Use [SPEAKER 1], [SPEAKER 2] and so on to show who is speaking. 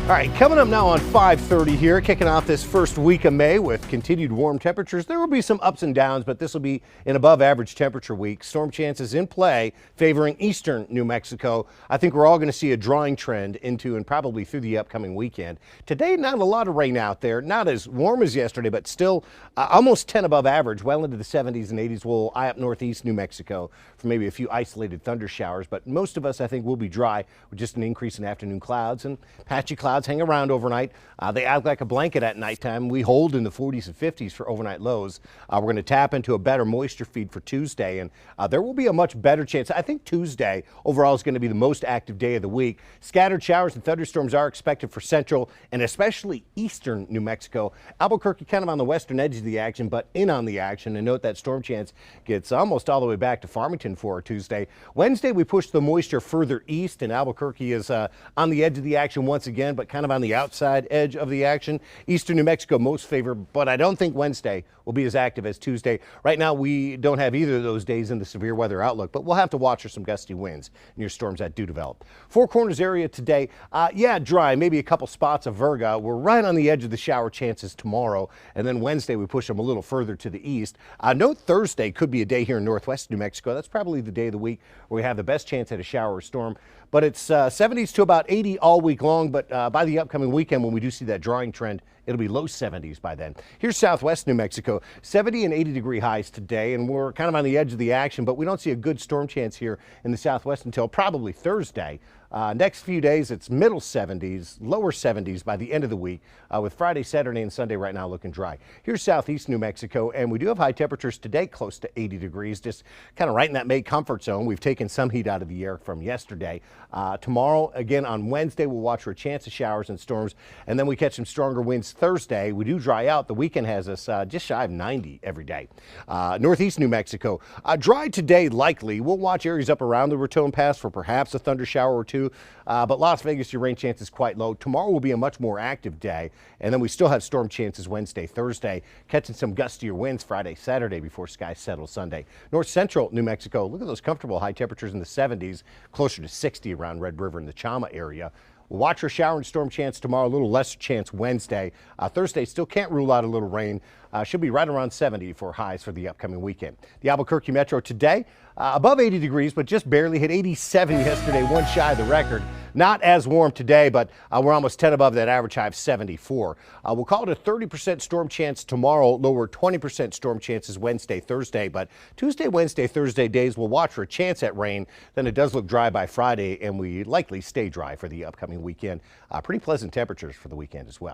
[SPEAKER 1] All right, coming up now on 5:30 here, kicking off this first week of May with continued warm temperatures. There will be some ups and downs, but this will be an above average temperature week. Storm chances in play favoring eastern New Mexico. I think we're all going to see a drawing trend into and probably through the upcoming weekend. Today, not a lot of rain out there, not as warm as yesterday, but still almost 10 above average, well into the 70s and 80s. We'll eye up northeast New Mexico for maybe a few isolated thunder showers, but most of us, I think, will be dry with just an increase in afternoon clouds and patchy clouds hang around overnight. They act like a blanket at nighttime. We hold in the 40s and 50s for overnight lows. We're going to tap into a better moisture feed for Tuesday, and there will be a much better chance. I think Tuesday overall is going to be the most active day of the week. Scattered showers and thunderstorms are expected for central and especially eastern New Mexico. Albuquerque kind of on the western edge of the action, but in on the action. And note that storm chance gets almost all the way back to Farmington for Tuesday. Wednesday, we push the moisture further east, and Albuquerque is on the edge of the action once again, but kind of on the outside edge of the action. Eastern New Mexico most favored, but I don't think Wednesday will be as active as Tuesday. Right now, we don't have either of those days in the severe weather outlook, but we'll have to watch for some gusty winds near storms that do develop. Four Corners area today, dry, maybe a couple spots of virga. We're right on the edge of the shower chances tomorrow, and then Wednesday we push them a little further to the east. Note Thursday could be a day here in northwest New Mexico. That's probably the day of the week where we have the best chance at a shower or storm, but it's 70s to about 80 all week long, but by the upcoming weekend, when we do see that drawing trend, it'll be low 70s by then. Here's southwest New Mexico, 70 and 80 degree highs today, and we're kind of on the edge of the action, but we don't see a good storm chance here in the southwest until probably Thursday. Next few days, it's middle 70s, lower 70s by the end of the week, with Friday, Saturday, and Sunday right now looking dry. Here's southeast New Mexico, and we do have high temperatures today, close to 80 degrees, just kind of right in that May comfort zone. We've taken some heat out of the air from yesterday. Tomorrow, again on Wednesday, we'll watch for a chance of showers and storms, and then we catch some stronger winds Thursday. We do dry out. The weekend has us just shy of 90 every day. Northeast New Mexico, dry today likely. We'll watch areas up around the Raton Pass for perhaps a thunder shower or two. But Las Vegas, your rain chance is quite low. Tomorrow will be a much more active day, and then we still have storm chances Wednesday, Thursday, catching some gustier winds Friday, Saturday before skies settle Sunday. North central New Mexico, look at those comfortable high temperatures in the 70s, closer to 60 around Red River and the Chama area. We'll watch for shower and storm chance tomorrow, a little lesser chance Wednesday. Thursday, still can't rule out a little rain. Should be right around 70 for highs for the upcoming weekend. The Albuquerque Metro today, above 80 degrees, but just barely hit 87 yesterday, one shy of the record. Not as warm today, but we're almost 10 above that average high of 74. We'll call it a 30% storm chance tomorrow, lower 20% storm chances Wednesday, Thursday, but Tuesday, Wednesday, Thursday days, we'll watch for a chance at rain. Then it does look dry by Friday, and we likely stay dry for the upcoming weekend. Pretty pleasant temperatures for the weekend as well.